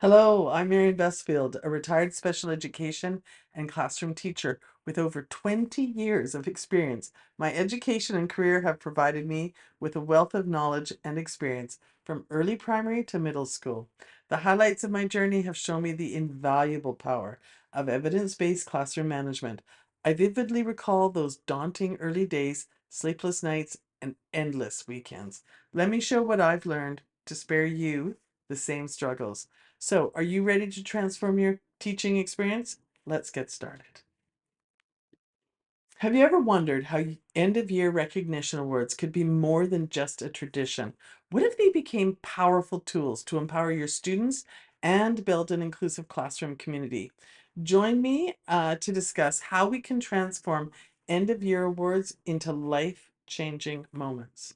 Hello, I'm Marian Bestfield, a retired special education and classroom teacher with over 20 years of experience. My education and career have provided me with a wealth of knowledge and experience from early primary to middle school. The highlights of my journey have shown me the invaluable power of evidence-based classroom management. I vividly recall those daunting early days, sleepless nights, and endless weekends. Let me show what I've learned to spare you the same struggles. So, are you ready to transform your teaching experience? Let's get started. Have you ever wondered how end of year recognition awards could be more than just a tradition? What if they became powerful tools to empower your students and build an inclusive classroom community? Join me to discuss how we can transform end of year awards into life changing moments.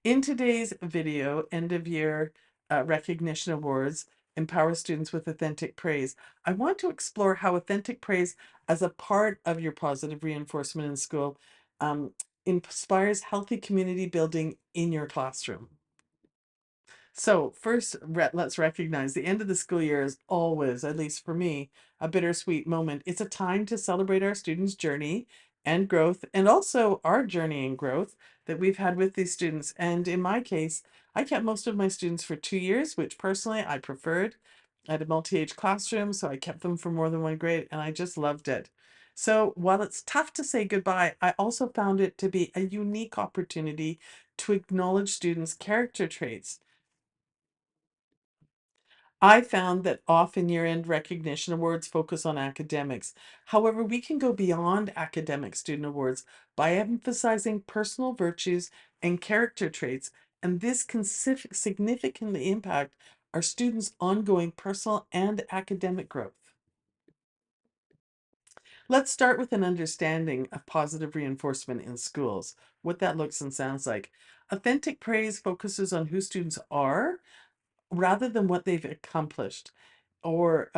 In today's video, end of year recognition awards empower students with authentic praise. I want to explore how authentic praise as a part of your positive reinforcement in school inspires healthy community building in your classroom. So first, let's recognize the end of the school year is always, at least for me, a bittersweet moment. It's a time to celebrate our students' journey and growth, and also our journey and growth that we've had with these students. And in my case, I kept most of my students for 2 years, which personally I preferred. I had a multi-age classroom, so I kept them for more than one grade, and I just loved it. So while it's tough to say goodbye, I also found it to be a unique opportunity to acknowledge students' character traits. I found that often year-end recognition awards focus on academics. However, we can go beyond academic student awards by emphasizing personal virtues and character traits, and this can significantly impact our students' ongoing personal and academic growth. Let's start with an understanding of positive reinforcement in schools, what that looks and sounds like. Authentic praise focuses on who students are rather than what they've accomplished or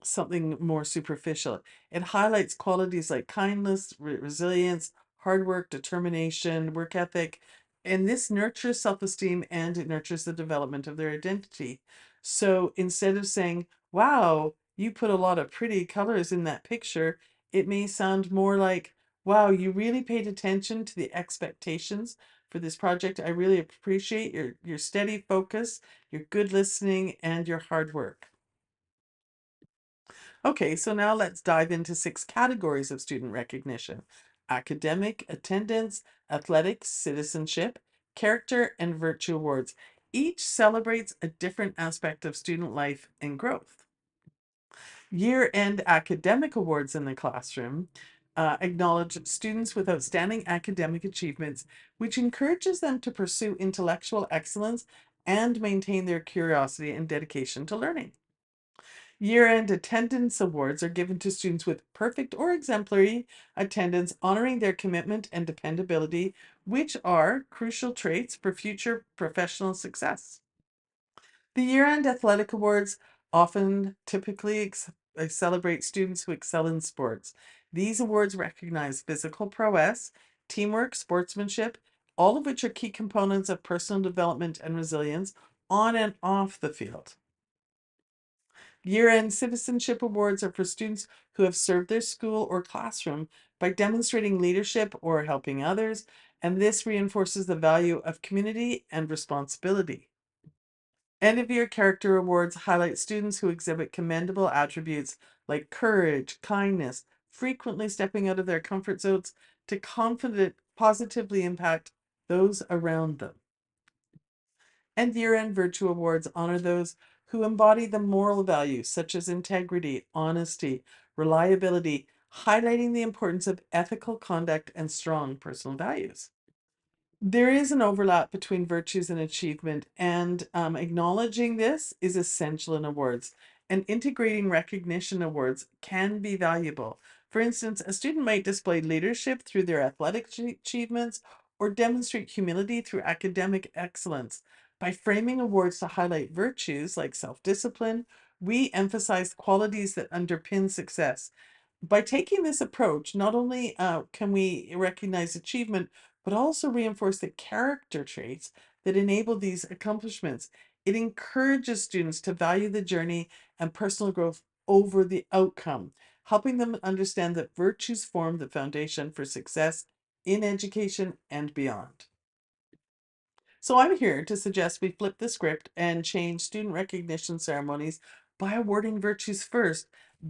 something more superficial. It highlights qualities like kindness, resilience, hard work, determination, work ethic, and this nurtures self-esteem and it nurtures the development of their identity. So instead of saying, wow, you put a lot of pretty colors in that picture, it may sound more like, wow, you really paid attention to the expectations for this project. I really appreciate your steady focus, your good listening, and your hard work. Okay, so now let's dive into 6 categories of student recognition: academic, attendance, athletics, citizenship, character, and virtue awards. Each celebrates a different aspect of student life and growth. Year-end academic awards in the classroom acknowledge students with outstanding academic achievements, which encourages them to pursue intellectual excellence and maintain their curiosity and dedication to learning. Year-end attendance awards are given to students with perfect or exemplary attendance, honoring their commitment and dependability, which are crucial traits for future professional success. The year-end athletic awards often typically celebrate students who excel in sports. These awards recognize physical prowess, teamwork, sportsmanship, all of which are key components of personal development and resilience on and off the field. Year-end citizenship awards are for students who have served their school or classroom by demonstrating leadership or helping others, and this reinforces the value of community and responsibility. End-of-year character awards highlight students who exhibit commendable attributes like courage, kindness, frequently stepping out of their comfort zones to positively impact those around them. And year-end virtue awards honor those who embody the moral values such as integrity, honesty, reliability, highlighting the importance of ethical conduct and strong personal values. There is an overlap between virtues and achievement, and acknowledging this is essential in awards. And integrating recognition awards can be valuable. For instance, a student might display leadership through their athletic achievements or demonstrate humility through academic excellence. By framing awards to highlight virtues like self-discipline, we emphasize qualities that underpin success. By taking this approach, not only can we recognize achievement, but also reinforce the character traits that enable these accomplishments. It encourages students to value the journey and personal growth over the outcome, helping them understand that virtues form the foundation for success in education and beyond. So I'm here to suggest we flip the script and change student recognition ceremonies by awarding virtues first,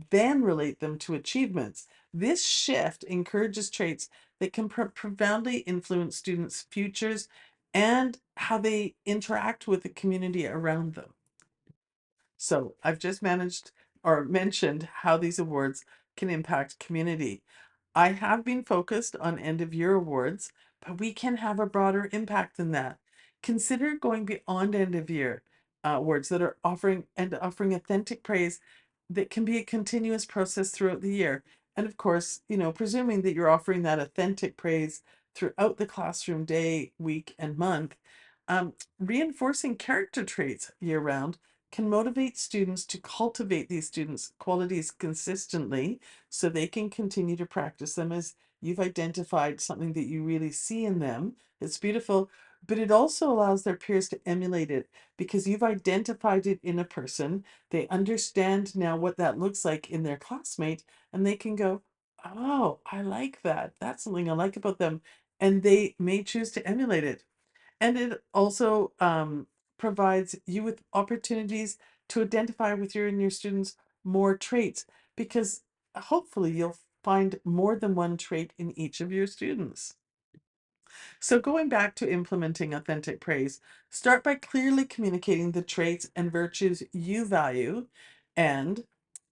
then relate them to achievements. This shift encourages traits that can profoundly influence students' futures and how they interact with the community around them. So I've just managed or mentioned how these awards can impact community. I have been focused on end of year awards, but we can have a broader impact than that. Consider going beyond end of year awards that are offering authentic praise that can be a continuous process throughout the year. And of course, presuming that you're offering that authentic praise throughout the classroom day, week, and month, reinforcing character traits year round can motivate students to cultivate these students' qualities consistently so they can continue to practice them as you've identified something that you really see in them. It's beautiful, but it also allows their peers to emulate it because you've identified it in a person. They understand now what that looks like in their classmate, and they can go, "Oh, I like that. That's something I like about them." And they may choose to emulate it. And it also provides you with opportunities to identify with your and your students more traits because hopefully you'll find more than one trait in each of your students. So going back to implementing authentic praise, start by clearly communicating the traits and virtues you value. And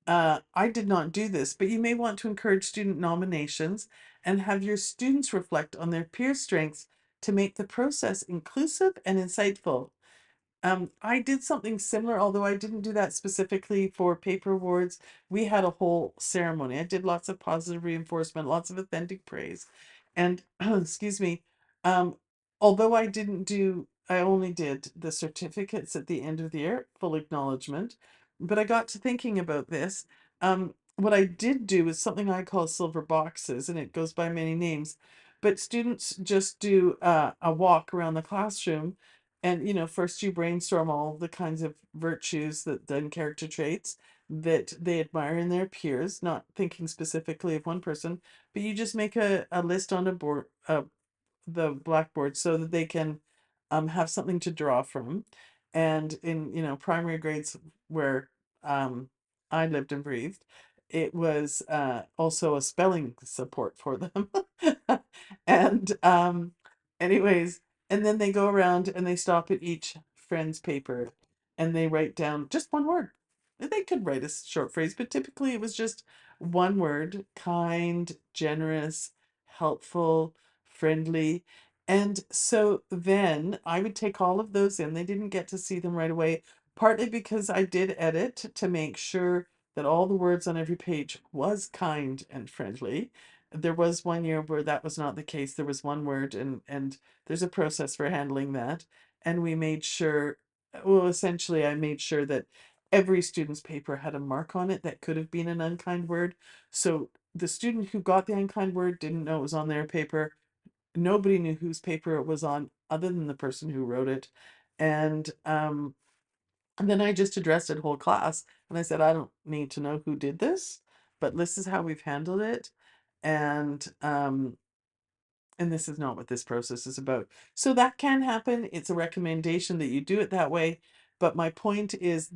I did not do this, but you may want to encourage student nominations and have your students reflect on their peer strengths to make the process inclusive and insightful. I did something similar, although I didn't do that specifically for paper awards. We had a whole ceremony. I did lots of positive reinforcement, lots of authentic praise. And excuse me, um, although I only did the certificates at the end of the year, full acknowledgement, but I got to thinking about this. What I did do is something I call silver boxes, and it goes by many names. But students just do a walk around the classroom and first you brainstorm all the kinds of virtues that then character traits that they admire in their peers, not thinking specifically of one person, but you just make a list on a board, the blackboard, so that they can have something to draw from. And in primary grades where I lived and breathed, it was also a spelling support for them. And anyways, and then they go around and they stop at each friend's paper and they write down just one word. They could write a short phrase, but typically it was just one word: kind, generous, helpful, friendly. And so then I would take all of those in. They didn't get to see them right away, partly because I did edit to make sure that all the words on every page was kind and friendly. There was one year where that was not the case. There was one word, and there's a process for handling that. And we made sure, well, essentially, I made sure that every student's paper had a mark on it that could have been an unkind word. So the student who got the unkind word didn't know it was on their paper. Nobody knew whose paper it was on other than the person who wrote it. And then I just addressed it whole class and I said, I don't need to know who did this, but this is how we've handled it. And this is not what this process is about. So that can happen. It's a recommendation that you do it that way. But my point is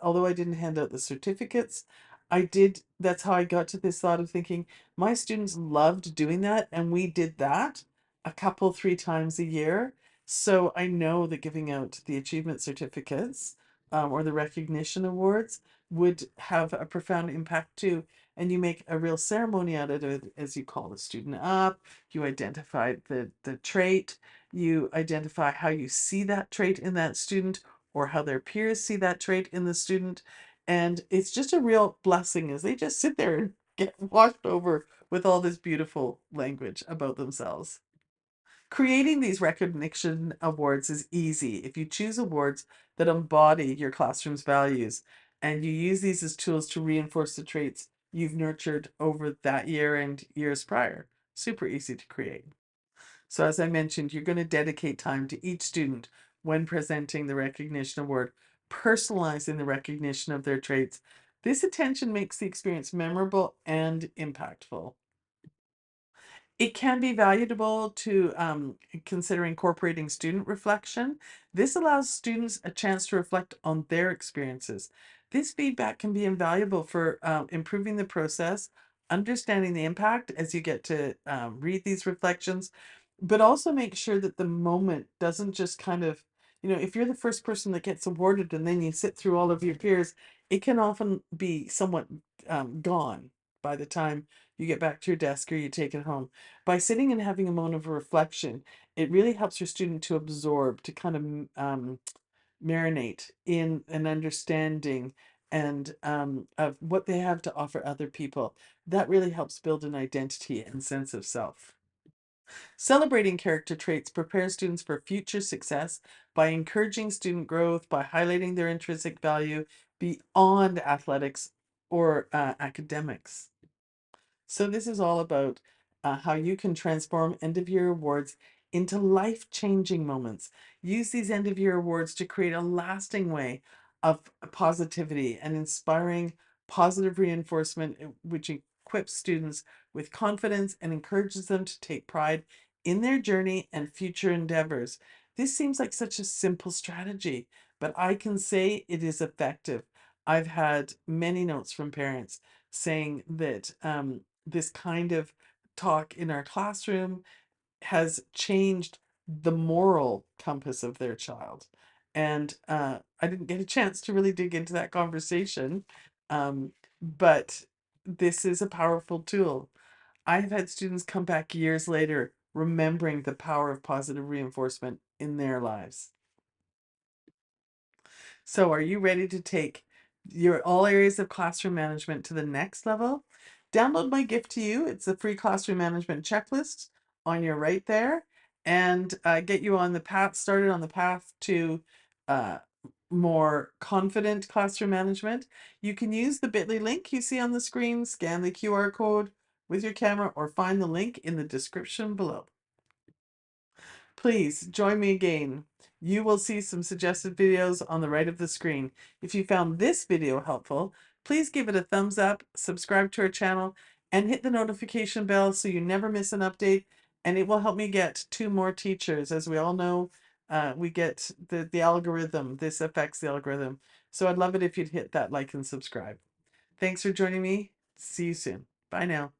although I didn't hand out the certificates, that's how I got to this thought of thinking my students loved doing that. And we did that a couple, 3 times a year. So I know that giving out the achievement certificates or the recognition awards would have a profound impact too. And you make a real ceremony out of it as you call the student up. You identify the trait, you identify how you see that trait in that student or how their peers see that trait in the student. And it's just a real blessing as they just sit there and get washed over with all this beautiful language about themselves. Creating these recognition awards is easy if you choose awards that embody your classroom's values and you use these as tools to reinforce the traits you've nurtured over that year and years prior. Super easy to create. So as I mentioned, you're going to dedicate time to each student, when presenting the recognition award, personalizing the recognition of their traits. This attention makes the experience memorable and impactful. It can be valuable to consider incorporating student reflection. This allows students a chance to reflect on their experiences. This feedback can be invaluable for improving the process, understanding the impact as you get to read these reflections, but also make sure that the moment doesn't just kind of, if you're the first person that gets awarded and then you sit through all of your peers, it can often be somewhat gone by the time you get back to your desk or you take it home. By sitting and having a moment of reflection, it really helps your student to absorb, to kind of marinate in an understanding and of what they have to offer other people. That really helps build an identity and sense of self. Celebrating character traits prepares students for future success by encouraging student growth, by highlighting their intrinsic value beyond athletics or academics. So this is all about how you can transform end of year awards into life-changing moments. Use these end of year awards to create a lasting way of positivity and inspiring positive reinforcement, which equips students with confidence and encourages them to take pride in their journey and future endeavors. This seems like such a simple strategy, but I can say it is effective. I've had many notes from parents saying that this kind of talk in our classroom has changed the moral compass of their child. And I didn't get a chance to really dig into that conversation, but this is a powerful tool. I've had students come back years later remembering the power of positive reinforcement in their lives. So are you ready to take your all areas of classroom management to the next level? Download my gift to you. It's the free classroom management checklist on your right there, and get you on the path, started on the path to uh, more confident classroom management. You can use the bit.ly link you see on the screen, scan the QR code with your camera, or find the link in the description below. Please join me again. You will see some suggested videos on the right of the screen. If you found this video helpful, please give it a thumbs up, subscribe to our channel, and hit the notification bell so you never miss an update. And it will help me get to more teachers. As we all know, we get the algorithm. This affects the algorithm. So I'd love it if you'd hit that like and subscribe. Thanks for joining me. See you soon. Bye now.